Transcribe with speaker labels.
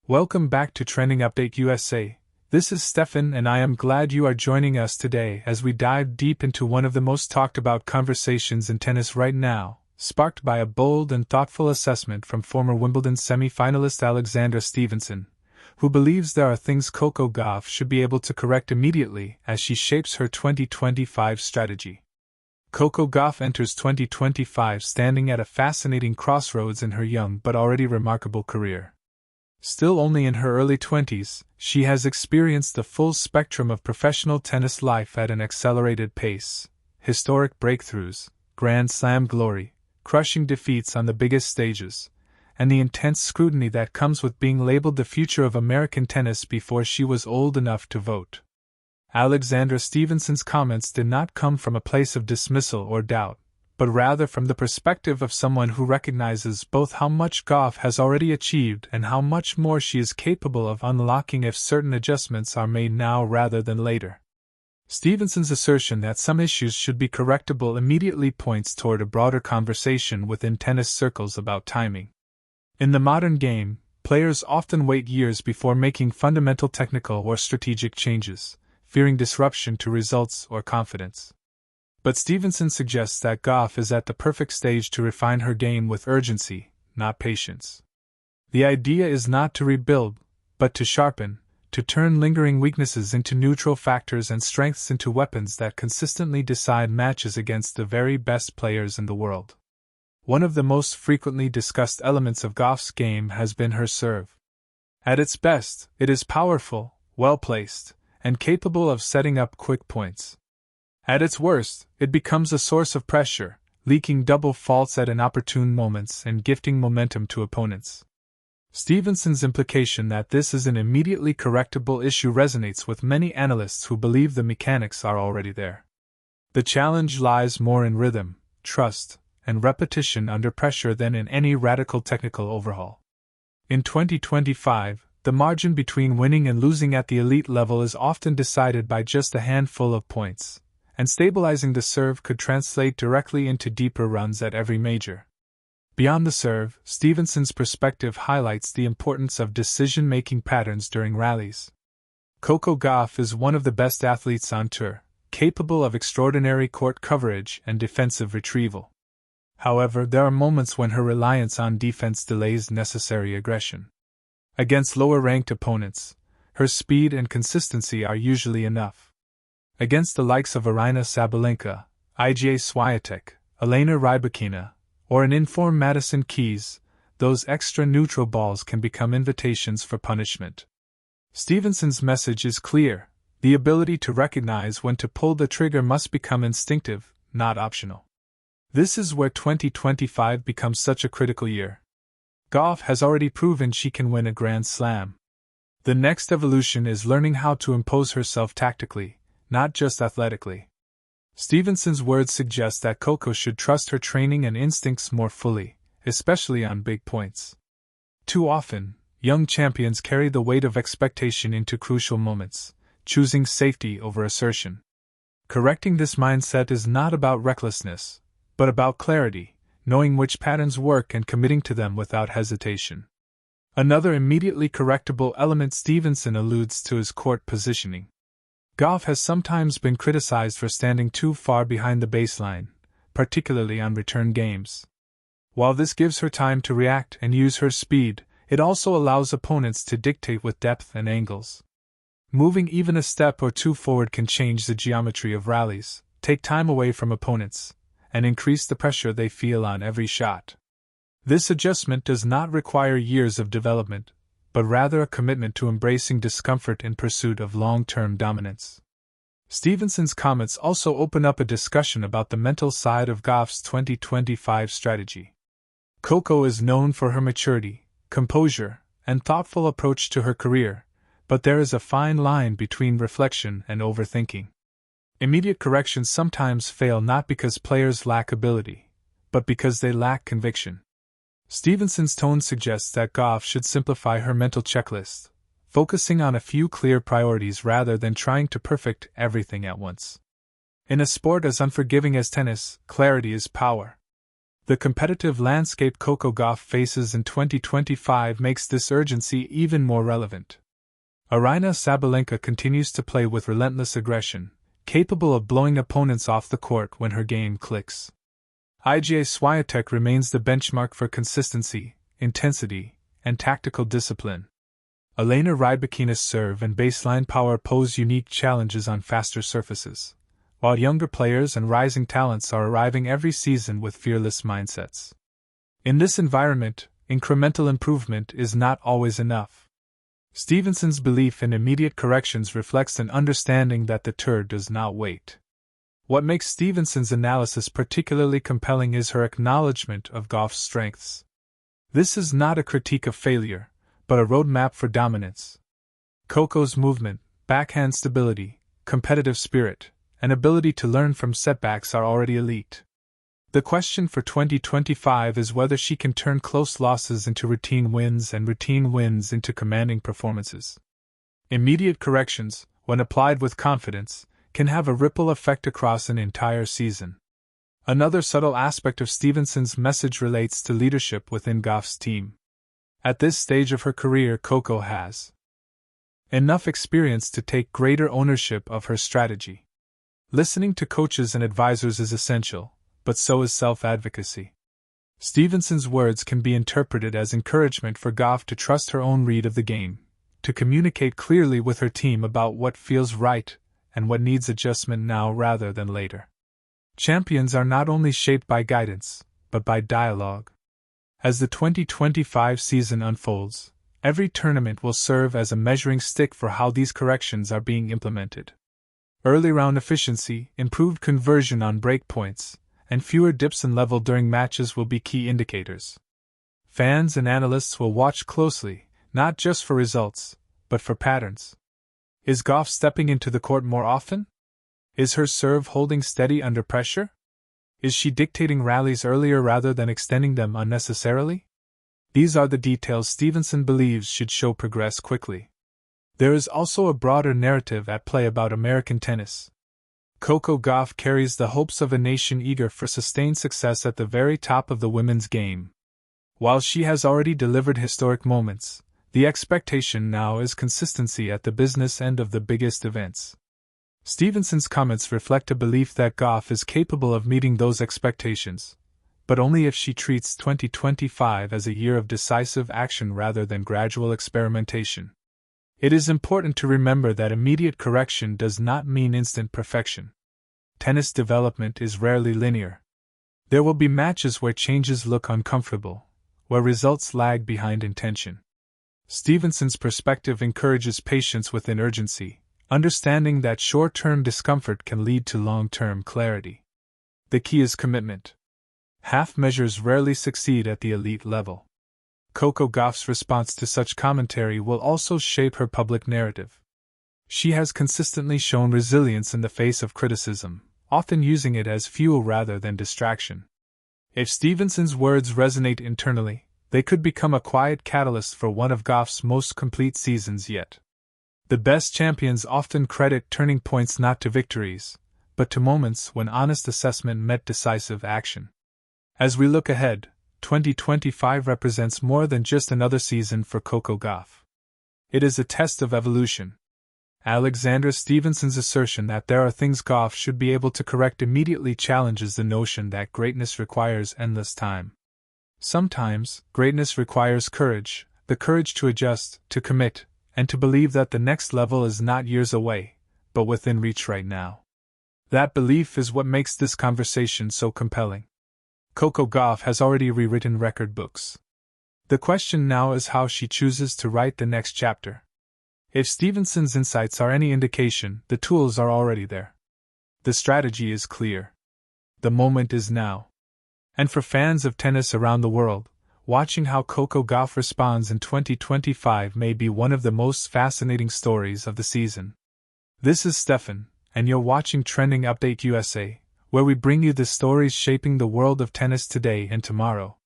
Speaker 1: Welcome back to Trending Update USA. This is Steffan, and I am glad you are joining us today as we dive deep into one of the most talked about conversations in tennis right now, sparked by a bold and thoughtful assessment from former Wimbledon semi-finalist Alexandra Stevenson, who believes there are things Coco Gauff should be able to correct immediately as she shapes her 2025 strategy. Coco Gauff enters 2025 standing at a fascinating crossroads in her young but already remarkable career. Still only in her early 20s, she has experienced the full spectrum of professional tennis life at an accelerated pace: historic breakthroughs, Grand Slam glory, crushing defeats on the biggest stages, and the intense scrutiny that comes with being labeled the future of American tennis before she was old enough to vote. Alexandra Stevenson's comments did not come from a place of dismissal or doubt, but rather from the perspective of someone who recognizes both how much Gauff has already achieved and how much more she is capable of unlocking if certain adjustments are made now rather than later. Stevenson's assertion that some issues should be correctable immediately points toward a broader conversation within tennis circles about timing. In the modern game, players often wait years before making fundamental technical or strategic changes, fearing disruption to results or confidence. But Stevenson suggests that Gauff is at the perfect stage to refine her game with urgency, not patience. The idea is not to rebuild, but to sharpen, to turn lingering weaknesses into neutral factors and strengths into weapons that consistently decide matches against the very best players in the world. One of the most frequently discussed elements of Gauff's game has been her serve. At its best, it is powerful, well-placed, and capable of setting up quick points. At its worst, it becomes a source of pressure, leaking double faults at inopportune moments and gifting momentum to opponents. Stevenson's implication that this is an immediately correctable issue resonates with many analysts who believe the mechanics are already there. The challenge lies more in rhythm, trust, and repetition under pressure than in any radical technical overhaul. In 2025, the margin between winning and losing at the elite level is often decided by just a handful of points, and stabilizing the serve could translate directly into deeper runs at every major. Beyond the serve, Stevenson's perspective highlights the importance of decision-making patterns during rallies. Coco Gauff is one of the best athletes on tour, capable of extraordinary court coverage and defensive retrieval. However, there are moments when her reliance on defense delays necessary aggression. Against lower-ranked opponents, her speed and consistency are usually enough. Against the likes of Sabalenka, Iga Swiatek, Elena Rybakina, or an informed Madison Keys, those extra neutral balls can become invitations for punishment. Stevenson's message is clear: the ability to recognize when to pull the trigger must become instinctive, not optional. This is where 2025 becomes such a critical year. Gauff has already proven she can win a Grand Slam. The next evolution is learning how to impose herself tactically, not just athletically. Stevenson's words suggest that Coco should trust her training and instincts more fully, especially on big points. Too often, young champions carry the weight of expectation into crucial moments, choosing safety over assertion. Correcting this mindset is not about recklessness, but about clarity, knowing which patterns work and committing to them without hesitation. Another immediately correctable element Stevenson alludes to is court positioning. Gauff has sometimes been criticized for standing too far behind the baseline, particularly on return games. While this gives her time to react and use her speed, it also allows opponents to dictate with depth and angles. Moving even a step or two forward can change the geometry of rallies, take time away from opponents, and increase the pressure they feel on every shot. This adjustment does not require years of development, but rather a commitment to embracing discomfort in pursuit of long-term dominance. Stevenson's comments also open up a discussion about the mental side of Gauff's 2025 strategy. Coco is known for her maturity, composure, and thoughtful approach to her career, but there is a fine line between reflection and overthinking. Immediate corrections sometimes fail not because players lack ability, but because they lack conviction. Stevenson's tone suggests that Gauff should simplify her mental checklist, focusing on a few clear priorities rather than trying to perfect everything at once. In a sport as unforgiving as tennis, clarity is power. The competitive landscape Coco Gauff faces in 2025 makes this urgency even more relevant. Aryna Sabalenka continues to play with relentless aggression, capable of blowing opponents off the court when her game clicks. Iga Swiatek remains the benchmark for consistency, intensity, and tactical discipline. Elena Rybakina's serve and baseline power pose unique challenges on faster surfaces, while younger players and rising talents are arriving every season with fearless mindsets. In this environment, incremental improvement is not always enough. Stevenson's belief in immediate corrections reflects an understanding that the tour does not wait. What makes Stevenson's analysis particularly compelling is her acknowledgement of Gauff's strengths. This is not a critique of failure, but a roadmap for dominance. Coco's movement, backhand stability, competitive spirit, and ability to learn from setbacks are already elite. The question for 2025 is whether she can turn close losses into routine wins and routine wins into commanding performances. Immediate corrections, when applied with confidence, can have a ripple effect across an entire season. Another subtle aspect of Stevenson's message relates to leadership within Gauff's team. At this stage of her career, Coco has enough experience to take greater ownership of her strategy. Listening to coaches and advisors is essential, but so is self-advocacy. Stevenson's words can be interpreted as encouragement for Gauff to trust her own read of the game, to communicate clearly with her team about what feels right and what needs adjustment now rather than later. Champions are not only shaped by guidance, but by dialogue. As the 2025 season unfolds, every tournament will serve as a measuring stick for how these corrections are being implemented. Early round efficiency, improved conversion on break points, and fewer dips in level during matches will be key indicators. Fans and analysts will watch closely, not just for results, but for patterns. Is Gauff stepping into the court more often? Is her serve holding steady under pressure? Is she dictating rallies earlier rather than extending them unnecessarily? These are the details Stevenson believes should show progress quickly. There is also a broader narrative at play about American tennis. Coco Gauff carries the hopes of a nation eager for sustained success at the very top of the women's game. While she has already delivered historic moments, the expectation now is consistency at the business end of the biggest events. Stevenson's comments reflect a belief that Gauff is capable of meeting those expectations, but only if she treats 2025 as a year of decisive action rather than gradual experimentation. It is important to remember that immediate correction does not mean instant perfection. Tennis development is rarely linear. There will be matches where changes look uncomfortable, where results lag behind intention. Stevenson's perspective encourages patience within urgency, understanding that short-term discomfort can lead to long-term clarity. The key is commitment. Half measures rarely succeed at the elite level. Coco Gauff's response to such commentary will also shape her public narrative. She has consistently shown resilience in the face of criticism, often using it as fuel rather than distraction. If Stevenson's words resonate internally, they could become a quiet catalyst for one of Gauff's most complete seasons yet. The best champions often credit turning points not to victories, but to moments when honest assessment met decisive action. As we look ahead, 2025 represents more than just another season for Coco Gauff. It is a test of evolution. Alexandra Stevenson's assertion that there are things Gauff should be able to correct immediately challenges the notion that greatness requires endless time. Sometimes, greatness requires courage, the courage to adjust, to commit, and to believe that the next level is not years away, but within reach right now. That belief is what makes this conversation so compelling. Coco Gauff has already rewritten record books. The question now is how she chooses to write the next chapter. If Stevenson's insights are any indication, the tools are already there. The strategy is clear. The moment is now. And for fans of tennis around the world, watching how Coco Gauff responds in 2025 may be one of the most fascinating stories of the season. This is Steffan, and you're watching Trending Update USA, where we bring you the stories shaping the world of tennis today and tomorrow.